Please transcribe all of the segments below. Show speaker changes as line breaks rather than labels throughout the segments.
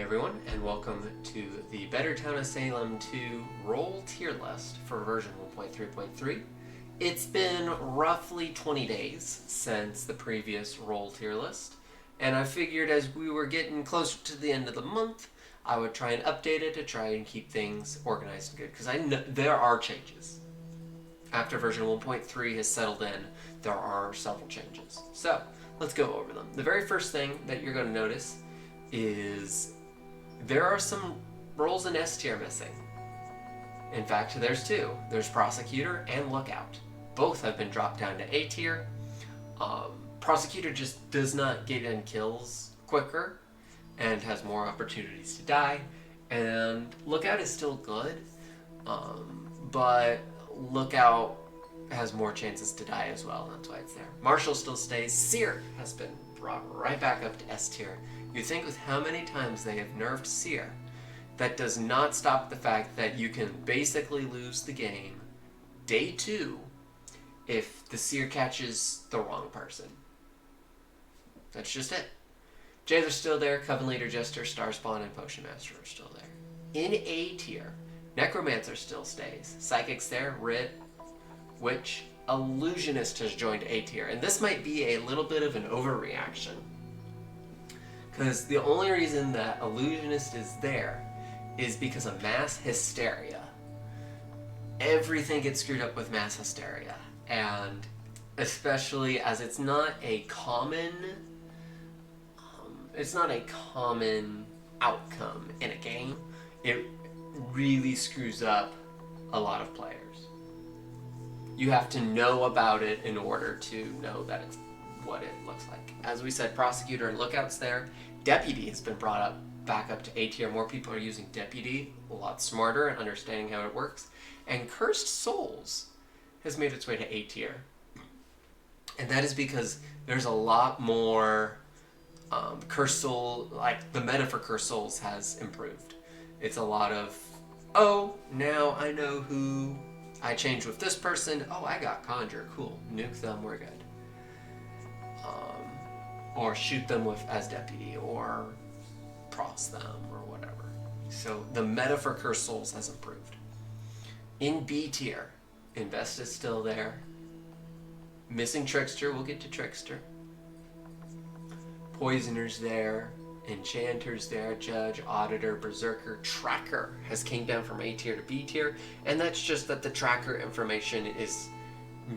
everyone, and welcome to the BetterTOS2 role tier list for version 1.3.3. It's been roughly 20 days since the previous role tier list, and I figured as we were getting closer to the end of the month, I would try and update it to try and keep things organized and good, because I know there are changes. After version 1.3 has settled in, there are several changes. So, let's go over them. The very first thing that you're going to notice is there are some roles in S tier missing. In fact, there's two. There's Prosecutor and Lookout. Both have been dropped down to A tier. Prosecutor just does not get in kills quicker and has more opportunities to die. And Lookout is still good, but Lookout has more chances to die as well. That's why it's there. Marshall still stays. Seer has been brought right back up to S tier. You think with how many times they have nerfed Seer, that does not stop the fact that you can basically lose the game day 2 if the Seer catches the wrong person. That's just it. Jailers still there, Coven Leader, Jester, Starspawn, and Potion Master are still there. In A tier, Necromancer still stays. Psychic's there, Rit, Witch, Illusionist has joined A tier, and this might be a little bit of an overreaction. Because the only reason that Illusionist is there is because of mass hysteria. Everything gets screwed up with mass hysteria. And especially as it's not a common outcome in a game, it really screws up a lot of players. You have to know about it in order to know that it's what it looks like. As we said, Prosecutor and Lookout's there. Deputy has been brought up back up to A tier. More people are using Deputy, a lot smarter and understanding how it works. And Cursed Souls has made its way to A tier. And that is because there's a lot more Cursed Soul, like the meta for Cursed Souls has improved. It's a lot of, oh, now I know who I changed with this person. Oh, I got Conjure. Cool. Nuke them, we're good. Or shoot them with as Deputy, or cross them, or whatever. So the meta for Cursed Souls has improved. In B tier, Invest is still there. Missing Trickster, we'll get to Trickster. Poisoner's there. Enchanter's there. Judge, Auditor, Berserker. Tracker has came down from A tier to B tier, and that's just that the Tracker information is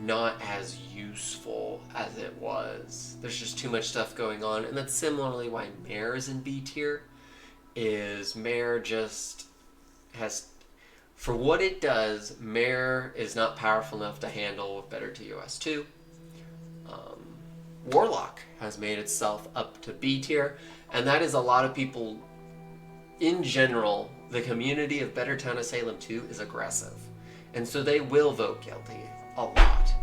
not as useful as it was. There's just too much stuff going on, and that's similarly why Mare is in B tier. Is Mare just has, for what it does, Mare is not powerful enough to handle with BetterTOS2. Warlock has made itself up to B tier, and that is a lot of people in general. The community of BetterTOS2 is aggressive, and so they will vote guilty a lot.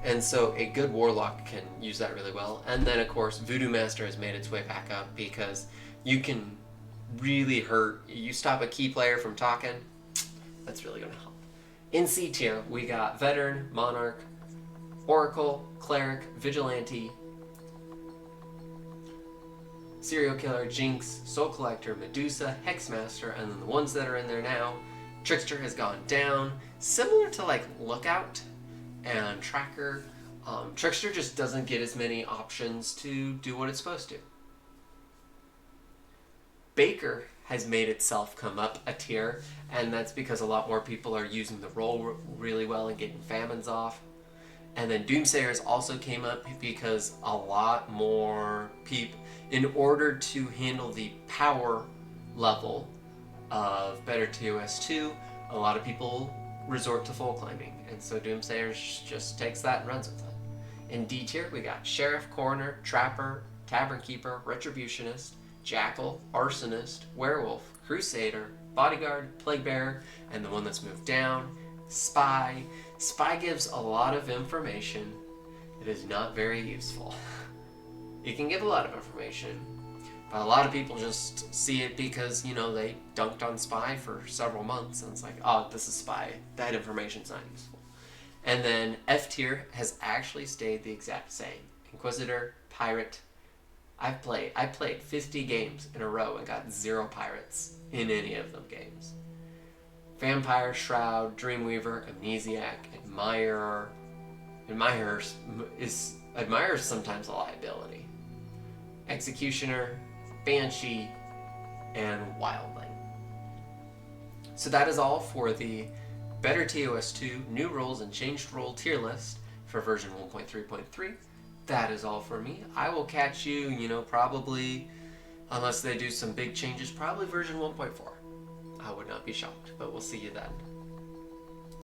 And so a good Warlock can use that really well. And then, of course, Voodoo Master has made its way back up because you can really hurt. You stop a key player from talking, that's really going to help. In C tier, we got Veteran, Monarch, Oracle, Cleric, Vigilante, Serial Killer, Jinx, Soul Collector, Medusa, Hexmaster, and then the ones that are in there now, Trickster has gone down. Similar to like Lookout and Tracker, Trickster just doesn't get as many options to do what it's supposed to. Baker has made itself come up a tier, and that's because a lot more people are using the role really well and getting famines off. And then Doomsayers also came up because a lot more people, in order to handle the power level of BetterTOS2, a lot of people resort to full climbing, and so Doomsayers just takes that and runs with it. In D tier, we got Sheriff, Coroner, Trapper, Tavern Keeper, Retributionist, Jackal, Arsonist, Werewolf, Crusader, Bodyguard, Plaguebearer, and the one that's moved down, Spy. Spy gives a lot of information that is not very useful. It can give a lot of information, but a lot of people just see it because, you know, they dunked on Spy for several months, and it's like, oh, this is Spy. That information's not useful. And then F tier has actually stayed the exact same. Inquisitor, Pirate, I played 50 games in a row and got 0 pirates in any of them games. Vampire, Shroud, Dreamweaver, Amnesiac, Admirer. Admirer's sometimes a liability. Executioner, Banshee, and Wildling. So that is all for the BetterTOS2 new roles and changed role tier list for version 1.3.3. That is all for me. I will catch you, probably, unless they do some big changes, probably version 1.4. I would not be shocked, but we'll see you then.